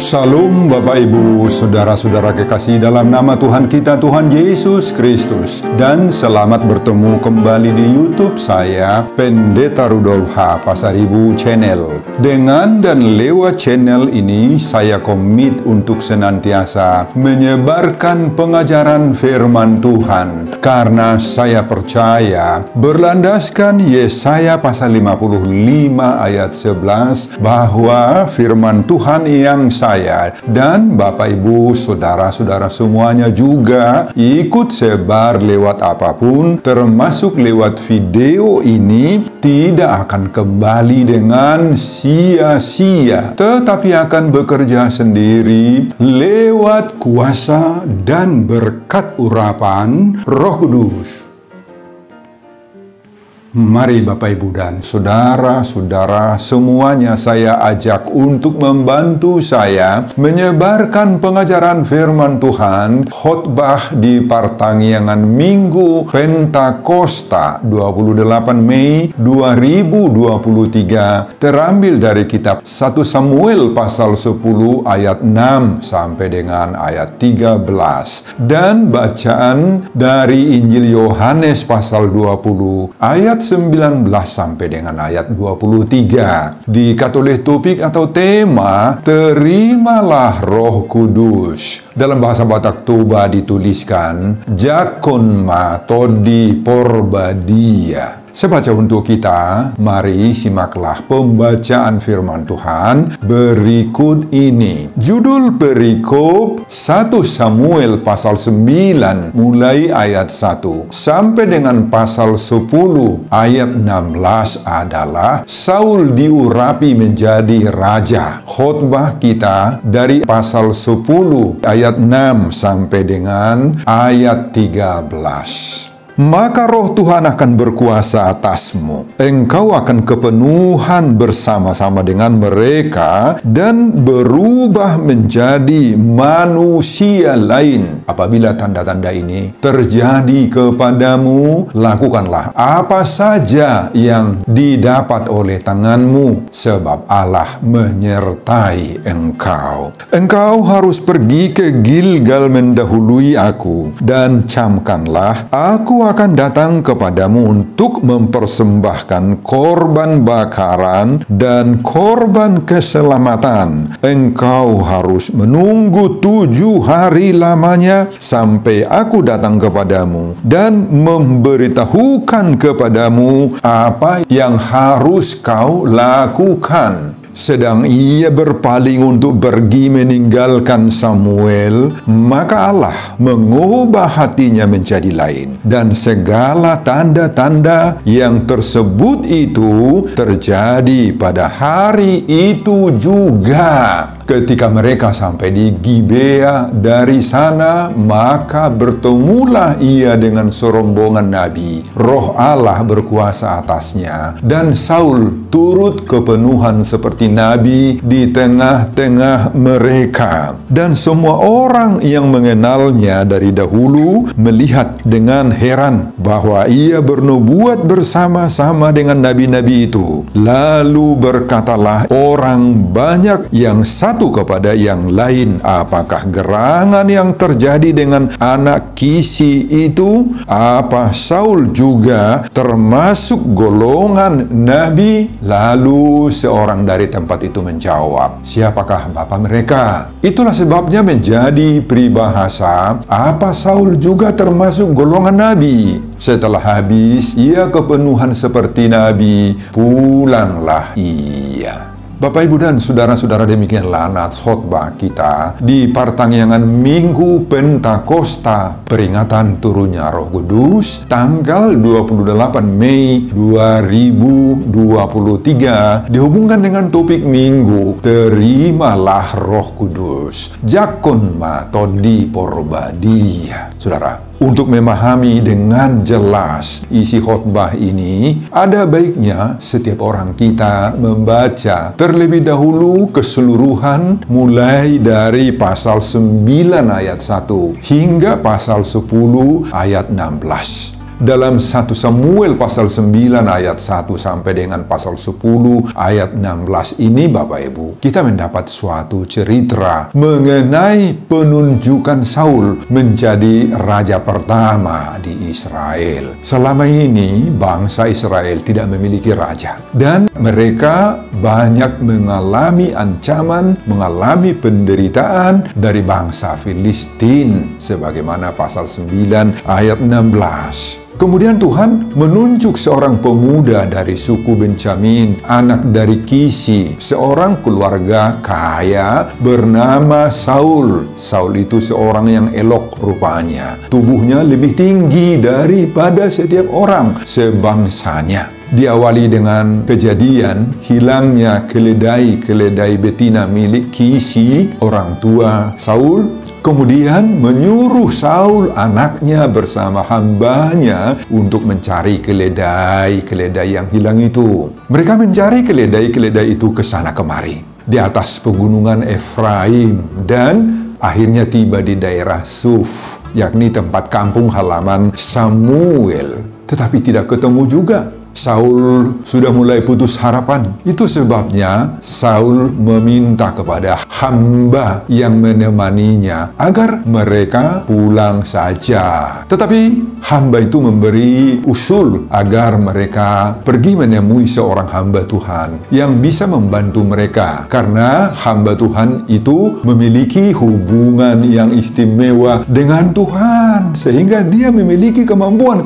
Salam Bapak Ibu, saudara-saudara kekasih dalam nama Tuhan kita, Tuhan Yesus Kristus. Dan selamat bertemu kembali di YouTube saya, Pendeta Rudolf H. Pasaribu Channel. Dengan dan lewat channel ini, saya komit untuk senantiasa menyebarkan pengajaran firman Tuhan. Karena saya percaya, berlandaskan Yesaya pasal 55 ayat 11, bahwa firman Tuhan yang saya dan Bapak Ibu, saudara-saudara semuanya juga ikut sebar lewat apapun, termasuk lewat video ini, tidak akan kembali dengan sia-sia, tetapi akan bekerja sendiri lewat kuasa dan berkat urapan Roh Kudus. Mari Bapak Ibu dan saudara-saudara semuanya, saya ajak untuk membantu saya menyebarkan pengajaran firman Tuhan, khotbah di Pertanggiangan Minggu Pentakosta 28 Mei 2023, terambil dari kitab 1 Samuel pasal 10 ayat 6 sampai dengan ayat 13, dan bacaan dari Injil Yohanes pasal 20 ayat 19 sampai dengan ayat 23. Diikat oleh topik atau tema, terimalah Roh Kudus. Dalam bahasa Batak Toba dituliskan, Jakon ma todi porbadia. Saya baca untuk kita, mari simaklah pembacaan firman Tuhan berikut ini. Judul perikop 1 Samuel pasal 9 mulai ayat 1 sampai dengan pasal 10 ayat 16 adalah Saul diurapi menjadi raja. Khotbah kita dari pasal 10 ayat 6 sampai dengan ayat 13. Maka roh Tuhan akan berkuasa atasmu. Engkau akan kepenuhan bersama-sama dengan mereka dan berubah menjadi manusia lain. Apabila tanda-tanda ini terjadi kepadamu, lakukanlah apa saja yang didapat oleh tanganmu, sebab Allah menyertai engkau. Engkau harus pergi ke Gilgal mendahului aku, dan camkanlah, aku akan datang kepadamu untuk mempersembahkan korban bakaran dan korban keselamatan. Engkau harus menunggu 7 hari lamanya sampai aku datang kepadamu dan memberitahukan kepadamu apa yang harus kau lakukan. Sedang ia berpaling untuk pergi meninggalkan Samuel, maka Allah mengubah hatinya menjadi lain. Dan segala tanda-tanda yang tersebut itu terjadi pada hari itu juga. Ketika mereka sampai di Gibea, dari sana maka bertemulah ia dengan serombongan nabi. Roh Allah berkuasa atasnya, dan Saul turut kepenuhan seperti nabi di tengah-tengah mereka. Dan semua orang yang mengenalnya dari dahulu melihat dengan heran bahwa ia bernubuat bersama-sama dengan nabi-nabi itu. Lalu berkatalah orang banyak yang satu kepada yang lain, apakah gerangan yang terjadi dengan anak Kisi itu? Apa Saul juga termasuk golongan nabi? Lalu seorang dari tempat itu menjawab, siapakah bapa mereka? Itulah sebabnya menjadi peribahasa, apa Saul juga termasuk golongan nabi? Setelah habis ia kepenuhan seperti nabi, pulanglah ia. Bapak, Ibu, dan saudara-saudara, demikianlah nats khotbah kita di Pertanggiangan Minggu Pentakosta, peringatan turunnya Roh Kudus, tanggal 28 Mei 2023, dihubungkan dengan topik minggu, terimalah Roh Kudus. Jakon ma todi porbadia. Saudara, untuk memahami dengan jelas isi khotbah ini, ada baiknya setiap orang kita membaca terlebih dahulu keseluruhan mulai dari pasal 9 ayat 1 hingga pasal 10 ayat 16. Dalam 1 Samuel pasal 9 ayat 1 sampai dengan pasal 10 ayat 16 ini, Bapak Ibu, kita mendapat suatu cerita mengenai penunjukan Saul menjadi raja pertama di Israel. Selama ini bangsa Israel tidak memiliki raja, dan mereka banyak mengalami ancaman, mengalami penderitaan dari bangsa Filistin, sebagaimana pasal 9 ayat 16. Kemudian Tuhan menunjuk seorang pemuda dari suku Benjamin, anak dari Kisi, seorang keluarga kaya bernama Saul. Saul itu seorang yang elok rupanya. Tubuhnya lebih tinggi daripada setiap orang sebangsanya. Diawali dengan kejadian hilangnya keledai betina milik Kisi, orang tua Saul. Kemudian menyuruh Saul anaknya bersama hambanya untuk mencari keledai yang hilang itu. Mereka mencari keledai itu ke sana kemari di atas pegunungan Efraim, dan akhirnya tiba di daerah Suf, yakni tempat kampung halaman Samuel. Tetapi tidak ketemu juga. Saul sudah mulai putus harapan. Itu sebabnya Saul meminta kepada hamba yang menemaninya agar mereka pulang saja. Tetapi hamba itu memberi usul agar mereka pergi menemui seorang hamba Tuhan yang bisa membantu mereka, karena hamba Tuhan itu memiliki hubungan yang istimewa dengan Tuhan, sehingga dia memiliki kemampuan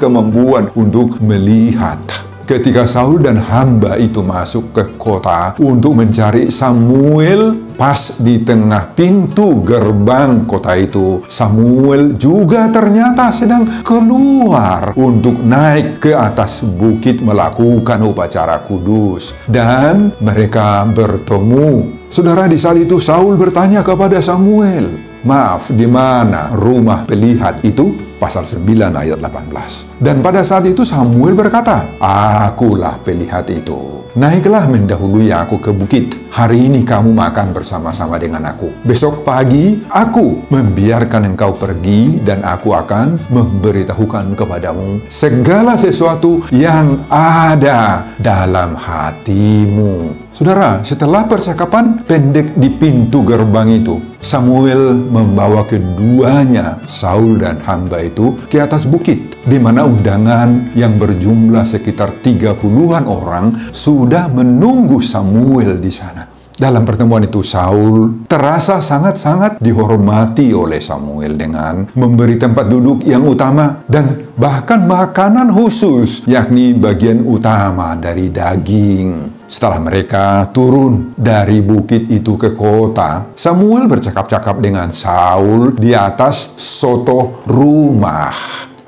untuk melihat. Ketika Saul dan hamba itu masuk ke kota untuk mencari Samuel, pas di tengah pintu gerbang kota itu, Samuel juga ternyata sedang keluar untuk naik ke atas bukit melakukan upacara kudus, dan mereka bertemu. Saudara, di saat itu Saul bertanya kepada Samuel, "Maaf, di mana rumah pelihat itu?" Pasal 9 ayat 18. Dan pada saat itu Samuel berkata, "Akulah pelihat itu. Naiklah mendahului aku ke bukit. Hari ini kamu makan bersama-sama dengan aku. Besok pagi aku membiarkan engkau pergi, dan aku akan memberitahukan kepadamu segala sesuatu yang ada dalam hatimu." Saudara, setelah percakapan pendek di pintu gerbang itu, Samuel membawa keduanya, Saul dan hamba itu, ke atas bukit, di mana undangan yang berjumlah sekitar 30-an orang sudah menunggu Samuel di sana. Dalam pertemuan itu, Saul terasa sangat-sangat dihormati oleh Samuel dengan memberi tempat duduk yang utama dan bahkan makanan khusus, yakni bagian utama dari daging. Setelah mereka turun dari bukit itu ke kota, Samuel bercakap-cakap dengan Saul di atas soto rumah.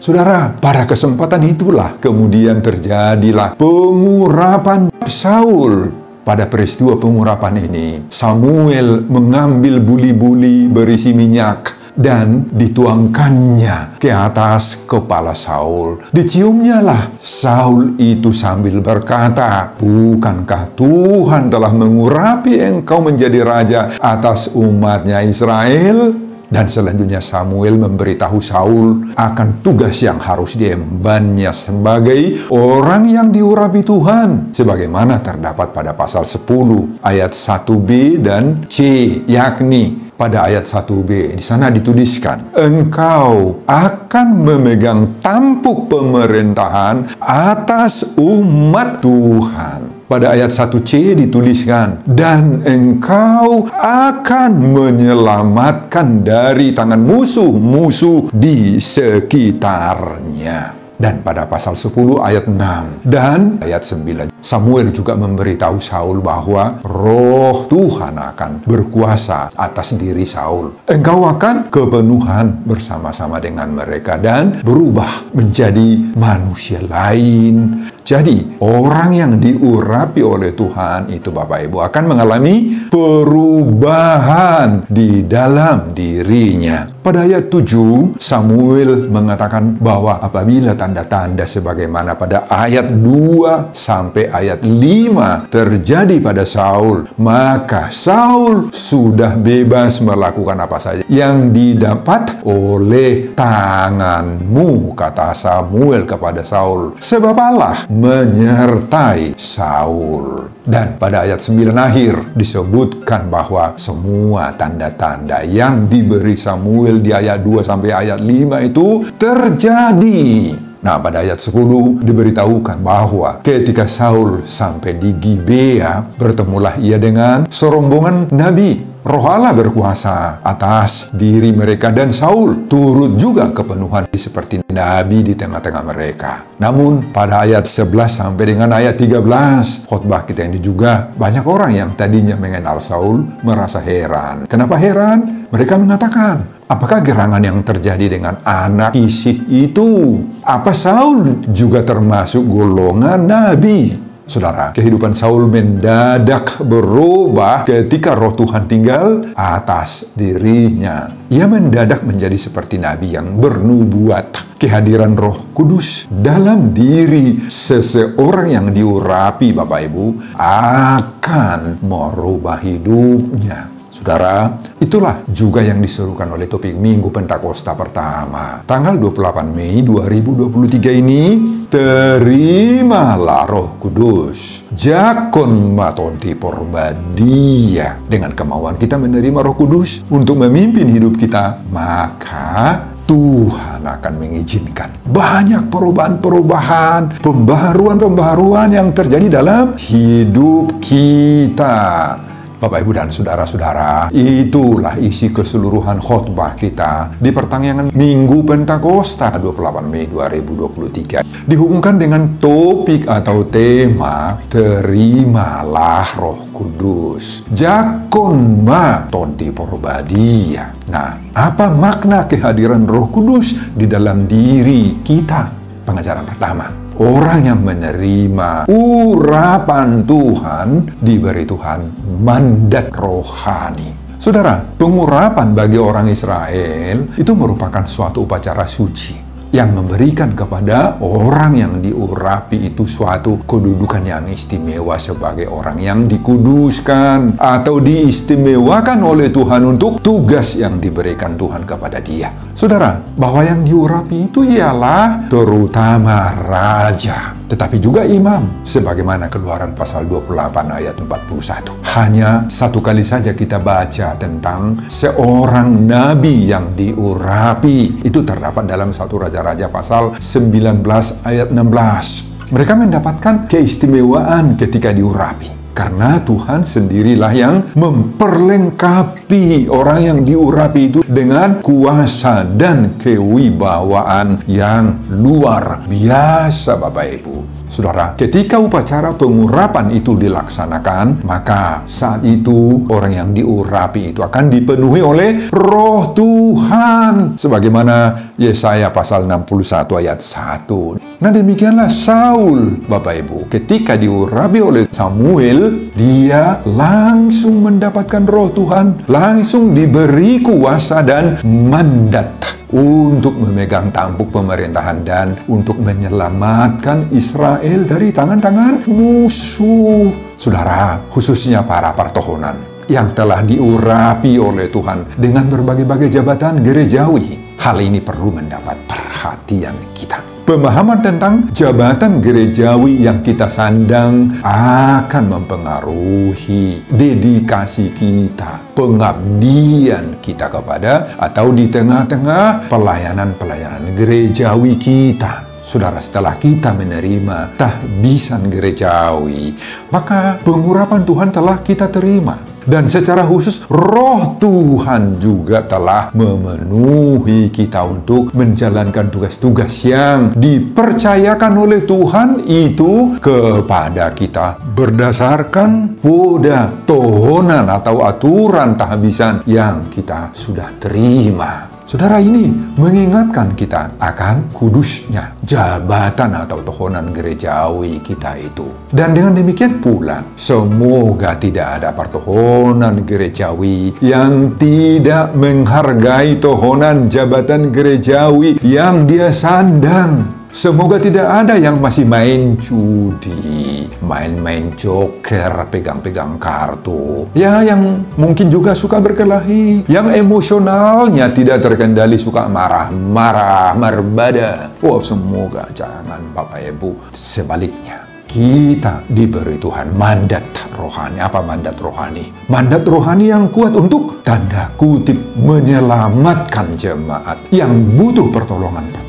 Saudara, pada kesempatan itulah kemudian terjadilah pengurapan Saul. Pada peristiwa pengurapan ini, Samuel mengambil buli-buli berisi minyak dan dituangkannya ke atas kepala Saul. Diciumnyalah Saul itu sambil berkata, "Bukankah Tuhan telah mengurapi engkau menjadi raja atas umatnya Israel?" Dan selanjutnya Samuel memberitahu Saul akan tugas yang harus diembannya sebagai orang yang diurapi Tuhan, sebagaimana terdapat pada pasal 10 ayat 1b dan c, yakni pada ayat 1b, di sana dituliskan, "Engkau akan memegang tampuk pemerintahan atas umat Tuhan." Pada ayat 1c dituliskan, "Dan engkau akan menyelamatkan dari tangan musuh-musuh di sekitarnya." Dan pada pasal 10 ayat 6 dan ayat 9, Samuel juga memberitahu Saul bahwa Roh Tuhan akan berkuasa atas diri Saul. Engkau akan kepenuhan bersama-sama dengan mereka dan berubah menjadi manusia lain. Jadi, orang yang diurapi oleh Tuhan itu, Bapak Ibu, akan mengalami perubahan di dalam dirinya. Pada ayat 7, Samuel mengatakan bahwa apabila tanda-tanda sebagaimana pada ayat 2 sampai ayat 5 terjadi pada Saul, maka Saul sudah bebas melakukan apa saja yang didapat oleh tanganmu, kata Samuel kepada Saul, sebab Allah menyertai Saul. Dan pada ayat 9 akhir disebutkan bahwa semua tanda-tanda yang diberi Samuel di ayat 2 sampai ayat 5 itu terjadi. Nah, pada ayat 10 diberitahukan bahwa ketika Saul sampai di Gibea, bertemulah ia dengan serombongan nabi. Roh Allah berkuasa atas diri mereka dan Saul turut juga kepenuhan seperti nabi di tengah-tengah mereka. Namun pada ayat 11 sampai dengan ayat 13 khotbah kita ini juga banyak orang yang tadinya mengenal Saul merasa heran. Kenapa heran? Mereka mengatakan, apakah gerangan yang terjadi dengan anak Kisih itu? Apa Saul juga termasuk golongan nabi? Saudara, kehidupan Saul mendadak berubah ketika roh Tuhan tinggal atas dirinya. Ia mendadak menjadi seperti nabi yang bernubuat. Kehadiran Roh Kudus dalam diri seseorang yang diurapi, Bapak Ibu, akan merubah hidupnya. Saudara, itulah juga yang diserukan oleh topik Minggu Pentakosta pertama. Tanggal 28 Mei 2023 ini, terimalah Roh Kudus. Jakon matonti porbadia. Dengan kemauan kita menerima Roh Kudus untuk memimpin hidup kita, maka Tuhan akan mengizinkan banyak perubahan-perubahan, pembaharuan-pembaharuan yang terjadi dalam hidup kita. Bapak, Ibu, dan saudara-saudara, itulah isi keseluruhan khotbah kita di pertengahan Minggu Pentakosta 28 Mei 2023. Dihubungkan dengan topik atau tema, terimalah Roh Kudus. Jakon ma tonti porbadia. Nah, apa makna kehadiran Roh Kudus di dalam diri kita? Pengajaran pertama. Orang yang menerima urapan Tuhan, diberi Tuhan mandat rohani. Saudara, pengurapan bagi orang Israel itu merupakan suatu upacara suci yang memberikan kepada orang yang diurapi itu suatu kedudukan yang istimewa sebagai orang yang dikuduskan atau diistimewakan oleh Tuhan untuk tugas yang diberikan Tuhan kepada dia. Saudara, bahwa yang diurapi itu ialah terutama raja, tetapi juga imam, sebagaimana Keluaran pasal 28 ayat 41. Hanya satu kali saja kita baca tentang seorang nabi yang diurapi. Itu terdapat dalam 1 Raja-Raja pasal 19 ayat 16. Mereka mendapatkan keistimewaan ketika diurapi. Karena Tuhan sendirilah yang memperlengkapi orang yang diurapi itu dengan kuasa dan kewibawaan yang luar biasa, Bapak Ibu. Saudara, ketika upacara pengurapan itu dilaksanakan, maka saat itu orang yang diurapi itu akan dipenuhi oleh Roh Tuhan. Sebagaimana Yesaya pasal 61 ayat 1. Nah, demikianlah Saul, Bapak Ibu. Ketika diurapi oleh Samuel, dia langsung mendapatkan Roh Tuhan, langsung diberi kuasa dan mandat untuk memegang tampuk pemerintahan dan untuk menyelamatkan Israel dari tangan-tangan musuh. Saudara, khususnya para partohonan yang telah diurapi oleh Tuhan dengan berbagai-bagai jabatan gerejawi, hal ini perlu mendapat perhatian kita. Pemahaman tentang jabatan gerejawi yang kita sandang akan mempengaruhi dedikasi kita, pengabdian kita kepada atau di tengah-tengah pelayanan-pelayanan gerejawi kita. Saudara, setelah kita menerima tahbisan gerejawi, maka pengurapan Tuhan telah kita terima. Dan secara khusus, Roh Tuhan juga telah memenuhi kita untuk menjalankan tugas-tugas yang dipercayakan oleh Tuhan itu kepada kita berdasarkan poda tohonan atau aturan tahbisan yang kita sudah terima. Saudara, ini mengingatkan kita akan kudusnya jabatan atau tohonan gerejawi kita itu. Dan dengan demikian pula, semoga tidak ada pertohonan gerejawi yang tidak menghargai tohonan jabatan gerejawi yang dia sandang. Semoga tidak ada yang masih main judi, main-main joker, pegang-pegang kartu. Ya, yang mungkin juga suka berkelahi, yang emosionalnya tidak terkendali, suka marah-marah, merbada. Oh, semoga jangan Bapak Ibu. Sebaliknya, kita diberi Tuhan mandat rohani. Apa mandat rohani? Mandat rohani yang kuat untuk tanda kutip menyelamatkan jemaat yang butuh pertolongan kita,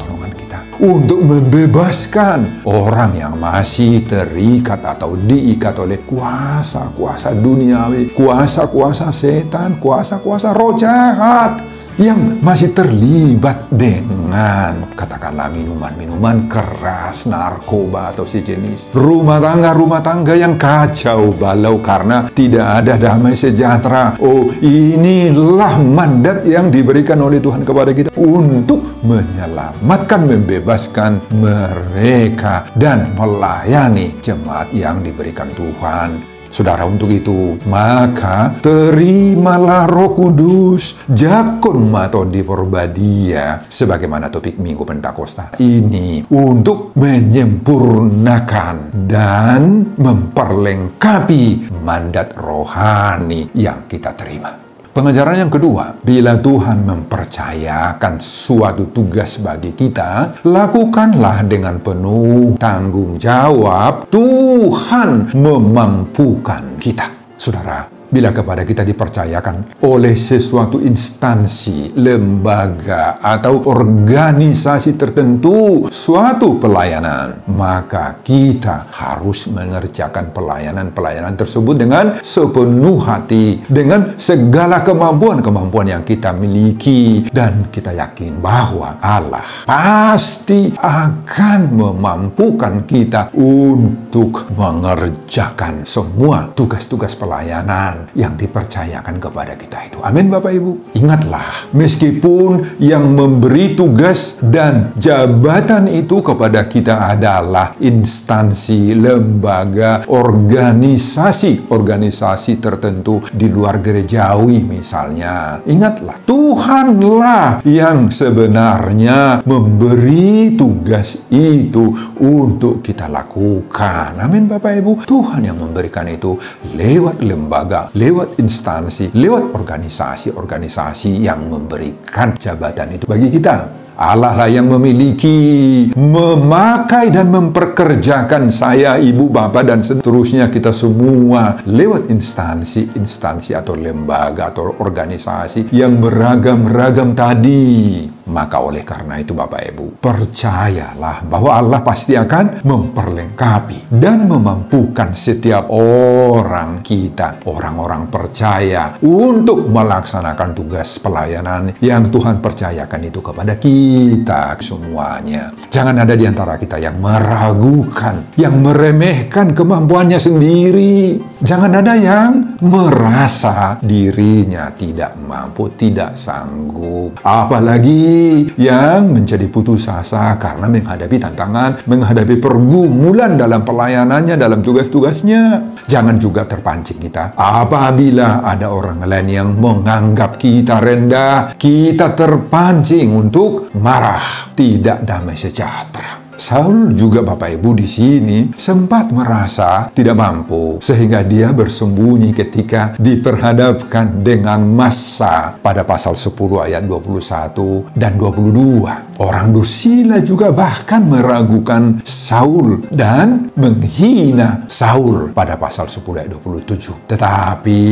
untuk membebaskan orang yang masih terikat atau diikat oleh kuasa-kuasa duniawi, kuasa-kuasa setan, kuasa-kuasa roh jahat yang masih terlibat dengan katakanlah minuman-minuman keras, narkoba atau sejenis, rumah tangga yang kacau balau karena tidak ada damai sejahtera. Oh, inilah mandat yang diberikan oleh Tuhan kepada kita untuk menyelamatkan, membebaskan mereka dan melayani jemaat yang diberikan Tuhan. Saudara, untuk itu, maka terimalah Roh Kudus, jakon mato di porbadia, sebagaimana topik Minggu Pentakosta ini, untuk menyempurnakan dan memperlengkapi mandat rohani yang kita terima. Pengajaran yang kedua, bila Tuhan mempercayakan suatu tugas bagi kita, lakukanlah dengan penuh tanggung jawab. Tuhan memampukan kita. Saudara, bila kepada kita dipercayakan oleh sesuatu instansi, lembaga, atau organisasi tertentu suatu pelayanan, maka kita harus mengerjakan pelayanan tersebut dengan sepenuh hati, dengan segala kemampuan yang kita miliki, dan kita yakin bahwa Allah pasti akan memampukan kita untuk mengerjakan semua tugas-tugas pelayanan yang dipercayakan kepada kita itu. Amin, Bapak Ibu. Ingatlah, meskipun yang memberi tugas dan jabatan itu kepada kita adalah instansi, lembaga, organisasi tertentu di luar gerejawi misalnya, ingatlah, Tuhanlah yang sebenarnya memberi tugas itu untuk kita lakukan. Amin, Bapak Ibu. Tuhan yang memberikan itu lewat lembaga, lewat instansi, lewat organisasi yang memberikan jabatan itu bagi kita. Allah lah yang memiliki, memakai dan memperkerjakan saya, ibu, bapak, dan seterusnya kita semua lewat instansi atau lembaga atau organisasi yang beragam-ragam tadi. Maka oleh karena itu Bapak Ibu, percayalah bahwa Allah pasti akan memperlengkapi dan memampukan setiap orang kita, orang-orang percaya, untuk melaksanakan tugas pelayanan yang Tuhan percayakan itu kepada kita semuanya. Jangan ada di antara kita yang meragukan, yang meremehkan kemampuannya sendiri. Jangan ada yang merasa dirinya tidak mampu, tidak sanggup. Apalagi yang menjadi putus asa karena menghadapi tantangan, menghadapi pergumulan dalam pelayanannya, dalam tugas-tugasnya. Jangan juga terpancing kita apabila ada orang lain yang menganggap kita rendah, kita terpancing untuk marah, tidak damai sejahtera. Saul juga Bapak Ibu di sini sempat merasa tidak mampu, sehingga dia bersembunyi ketika diperhadapkan dengan massa pada pasal 10 ayat 21 dan 22. Orang dursila juga bahkan meragukan Saul dan menghina Saul pada pasal 10 ayat 27. Tetapi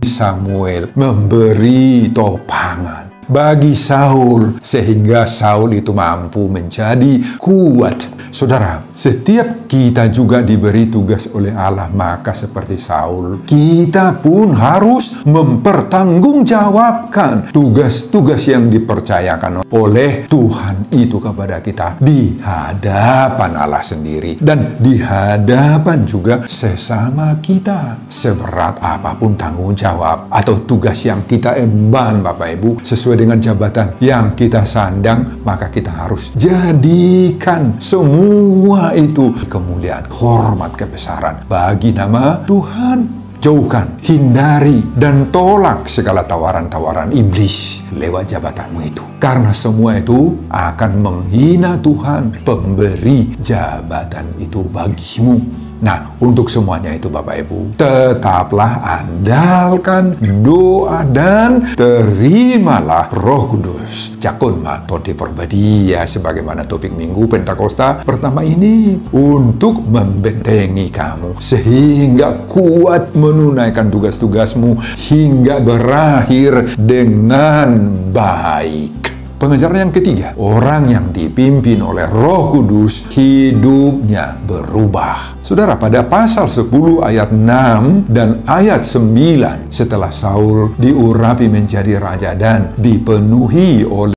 Samuel memberi topangan bagi Saul, sehingga Saul itu mampu menjadi kuat. Saudara, setiap kita juga diberi tugas oleh Allah, maka seperti Saul, kita pun harus mempertanggungjawabkan tugas-tugas yang dipercayakan oleh Tuhan itu kepada kita di hadapan Allah sendiri dan di hadapan juga sesama kita. Seberat apapun tanggung jawab atau tugas yang kita emban, Bapak Ibu, sesuai dengan jabatan yang kita sandang, maka kita harus jadikan semua itu kemuliaan, hormat, kebesaran bagi nama Tuhan. jauhkan, hindari, dan tolak segala tawaran-tawaran iblis lewat jabatanmu itu. Karena semua itu akan menghina Tuhan, pemberi jabatan itu bagimu. Nah, untuk semuanya itu Bapak Ibu, tetaplah andalkan doa dan terimalah Roh Kudus. Jakun matoti perbadia sebagaimana topik Minggu Pentakosta pertama ini untuk membentengi kamu sehingga kuat menunaikan tugas-tugasmu hingga berakhir dengan baik. Pengajaran yang ketiga, orang yang dipimpin oleh Roh Kudus hidupnya berubah. Saudara, pada pasal 10 ayat 6 dan ayat 9, setelah Saul diurapi menjadi raja dan dipenuhi oleh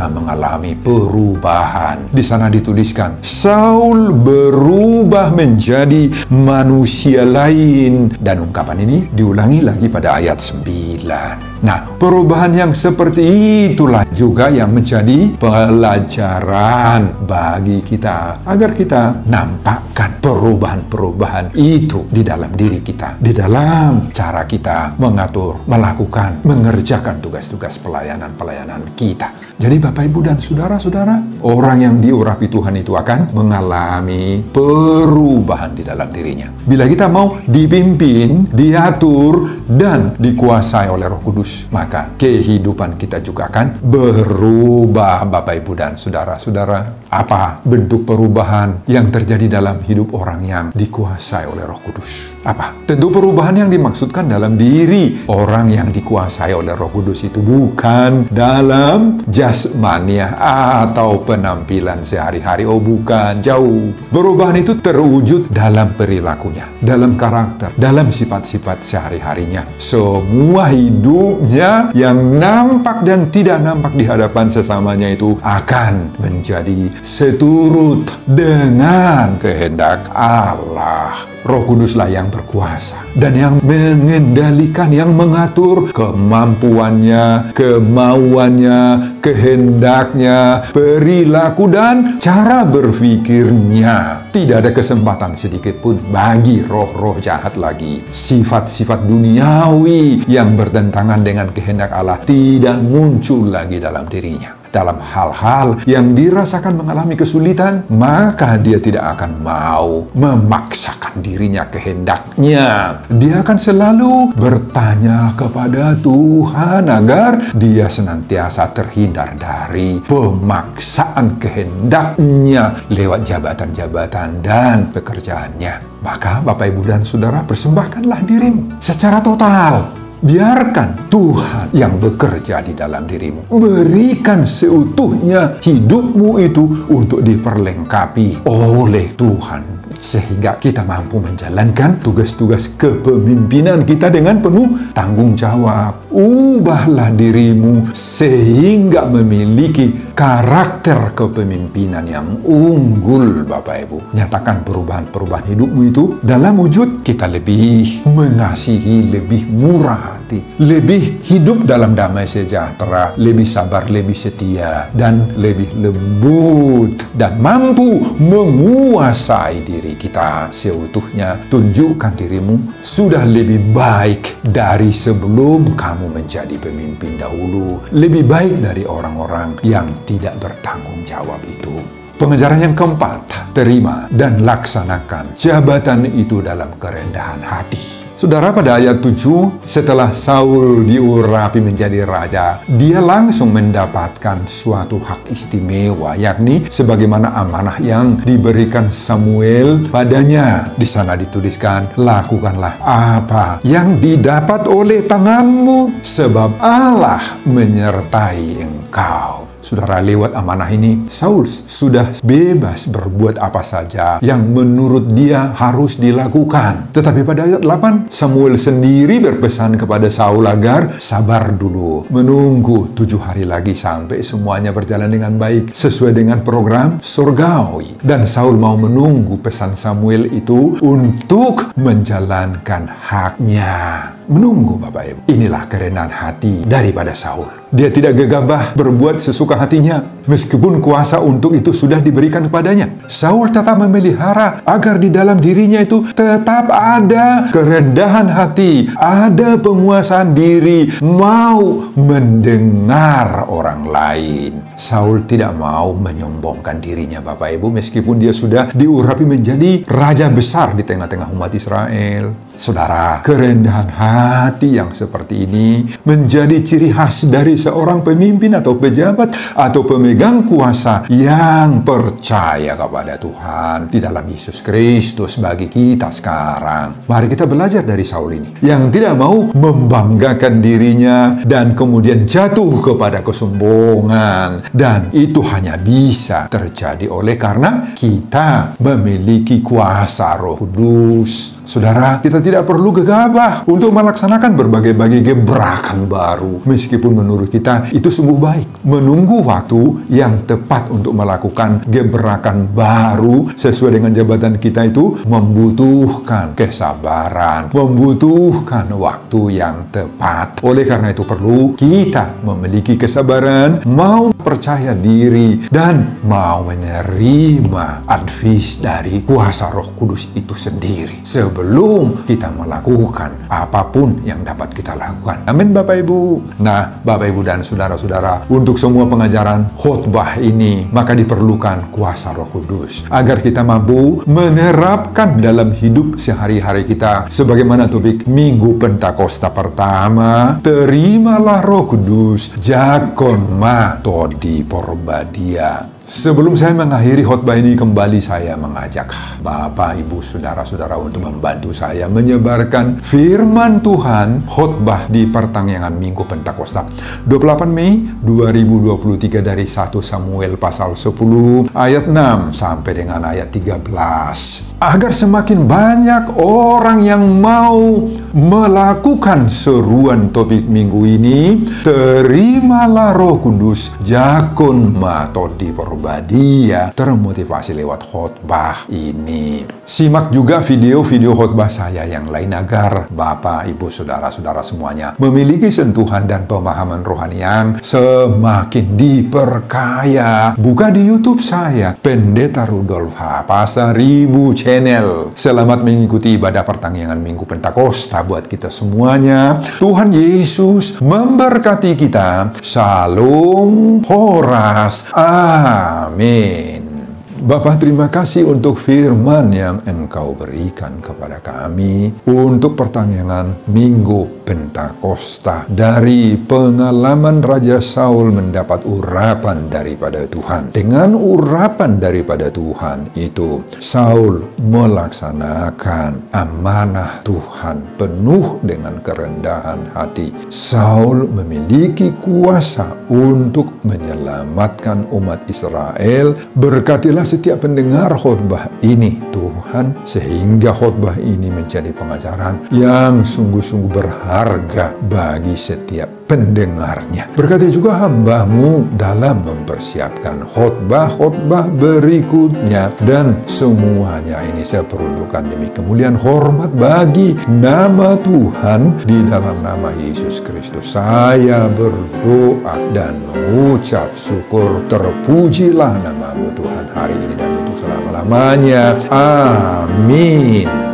mengalami perubahan. Di sana dituliskan, Saul berubah menjadi manusia lain. Dan ungkapan ini diulangi lagi pada ayat 9. Nah, perubahan yang seperti itulah juga yang menjadi pelajaran bagi kita, agar kita nampakkan perubahan-perubahan itu di dalam diri kita, di dalam cara kita mengatur, melakukan, mengerjakan tugas-tugas pelayanan-pelayanan kita. Jadi Bapak, Ibu, dan Saudara-saudara, orang yang diurapi Tuhan itu akan mengalami perubahan di dalam dirinya. Bila kita mau dipimpin, diatur, dan dikuasai oleh Roh Kudus, maka kehidupan kita juga akan berubah, Bapak, Ibu, dan Saudara-saudara. Apa bentuk perubahan yang terjadi dalam hidup orang yang dikuasai oleh Roh Kudus? Apa? Tentu perubahan yang dimaksudkan dalam diri orang yang dikuasai oleh Roh Kudus itu bukan dalam jasmania atau penampilan sehari-hari. Oh, bukan, jauh. Perubahan itu terwujud dalam perilakunya, dalam karakter, dalam sifat-sifat sehari-harinya. Semua hidupnya yang nampak dan tidak nampak di hadapan sesamanya itu akan menjadi seturut dengan kehendak Allah. Roh Kuduslah yang berkuasa dan yang mengendalikan, yang mengatur kemampuannya, kemauannya, kehendaknya, perilaku, dan cara berpikirnya. Tidak ada kesempatan sedikit pun bagi roh-roh jahat lagi. Sifat-sifat duniawi yang bertentangan dengan kehendak Allah tidak muncul lagi dalam dirinya. Dalam hal-hal yang dirasakan mengalami kesulitan, maka dia tidak akan mau memaksakan dirinya kehendaknya. Dia akan selalu bertanya kepada Tuhan agar dia senantiasa terhindar dari pemaksaan kehendaknya lewat jabatan-jabatan dan pekerjaannya. Maka Bapak, Ibu, dan Saudara, persembahkanlah dirimu secara total. Biarkan Tuhan yang bekerja di dalam dirimu. Berikan seutuhnya hidupmu itu untuk diperlengkapi oleh Tuhan, sehingga kita mampu menjalankan tugas-tugas kepemimpinan kita dengan penuh tanggung jawab. Ubahlah dirimu sehingga memiliki karakter kepemimpinan yang unggul, Bapak, Ibu. Nyatakan perubahan-perubahan hidupmu itu dalam wujud kita lebih mengasihi, lebih murah hati, lebih hidup dalam damai sejahtera, lebih sabar, lebih setia, dan lebih lembut, dan mampu menguasai diri kita seutuhnya. Tunjukkan dirimu sudah lebih baik dari sebelum kamu menjadi pemimpin dahulu, lebih baik dari orang-orang yang tidak bertanggung jawab itu. Pengajaran yang keempat, terima dan laksanakan jabatan itu dalam kerendahan hati. Saudara, pada ayat 7, setelah Saul diurapi menjadi raja, dia langsung mendapatkan suatu hak istimewa, yakni sebagaimana amanah yang diberikan Samuel padanya. Di sana dituliskan, lakukanlah apa yang didapat oleh tanganmu, sebab Allah menyertai engkau. Saudara, lewat amanah ini, Saul sudah bebas berbuat apa saja yang menurut dia harus dilakukan. Tetapi pada ayat 8, Samuel sendiri berpesan kepada Saul agar sabar dulu, menunggu 7 hari lagi sampai semuanya berjalan dengan baik sesuai dengan program surgawi. Dan Saul mau menunggu pesan Samuel itu untuk menjalankan haknya. Menunggu, Bapak Ibu. Inilah kerendahan hati daripada Saul. Dia tidak gegabah berbuat sesuka hatinya. meskipun kuasa untuk itu sudah diberikan kepadanya. Saul tetap memelihara agar di dalam dirinya itu tetap ada kerendahan hati, ada penguasaan diri, mau mendengar orang lain. Saul tidak mau menyombongkan dirinya, Bapak Ibu, meskipun dia sudah diurapi menjadi raja besar di tengah-tengah umat Israel. Saudara, kerendahan hati yang seperti ini menjadi ciri khas dari seorang pemimpin atau pejabat atau pemegang kuasa yang percaya kepada Tuhan di dalam Yesus Kristus bagi kita sekarang. Mari kita belajar dari Saul ini, yang tidak mau membanggakan dirinya dan kemudian jatuh kepada kesombongan. Dan itu hanya bisa terjadi oleh karena kita memiliki kuasa Roh Kudus. Saudara, kita tidak perlu gegabah untuk melaksanakan berbagai-bagai gebrakan baru. Meskipun menurut kita itu sungguh baik. Menunggu waktu yang tepat untuk melakukan gebrakan baru sesuai dengan jabatan kita itu membutuhkan kesabaran, membutuhkan waktu yang tepat. Oleh karena itu perlu kita memiliki kesabaran, mau percaya diri, dan mau menerima advis dari kuasa Roh Kudus itu sendiri sebelum kita melakukan apapun yang dapat kita lakukan. Amin, Bapak Ibu. Nah, Bapak Ibu dan saudara-saudara, untuk semua pengajaran khotbah ini maka diperlukan kuasa Roh Kudus agar kita mampu menerapkan dalam hidup sehari-hari kita sebagaimana topik Minggu Pentakosta pertama, terimalah Roh Kudus, jakon ma todi porbadia. Sebelum saya mengakhiri khotbah ini, kembali saya mengajak Bapak, Ibu, Saudara-saudara untuk membantu saya menyebarkan firman Tuhan khotbah di pertengahan Minggu Pentakosta 28 Mei 2023 dari 1 Samuel pasal 10 ayat 6 sampai dengan ayat 13. Agar semakin banyak orang yang mau melakukan seruan topik minggu ini, terimalah Roh Kudus, jakon ma todi porbadia, termotivasi lewat khotbah ini. Simak juga video-video khotbah saya yang lain agar Bapak, Ibu, Saudara-saudara semuanya memiliki sentuhan dan pemahaman rohani yang semakin diperkaya. Buka di YouTube saya, Pendeta Rudolf H. Pasaribu Channel. Selamat mengikuti ibadah pertengahan Minggu Pentakosta buat kita semuanya. Tuhan Yesus memberkati kita. Shalom, horas, amin. Bapa, terima kasih untuk firman yang Engkau berikan kepada kami untuk pertengahan Minggu Pentakosta. Dari pengalaman Raja Saul mendapat urapan daripada Tuhan. Dengan urapan daripada Tuhan itu, Saul melaksanakan amanah Tuhan penuh dengan kerendahan hati. Saul memiliki kuasa untuk menyelamatkan umat Israel. Berkatilah setiap pendengar khotbah ini, Tuhan, sehingga khotbah ini menjadi pengajaran yang sungguh-sungguh berharga bagi setiap pendengarnya. Berkati juga hamba-Mu dalam mempersiapkan khotbah-khotbah berikutnya, dan semuanya ini saya peruntukkan demi kemuliaan hormat bagi nama Tuhan. Di dalam nama Yesus Kristus saya berdoa dan mengucap syukur. Terpujilah nama-Mu Tuhan hari ini dan untuk selama-lamanya. Amin.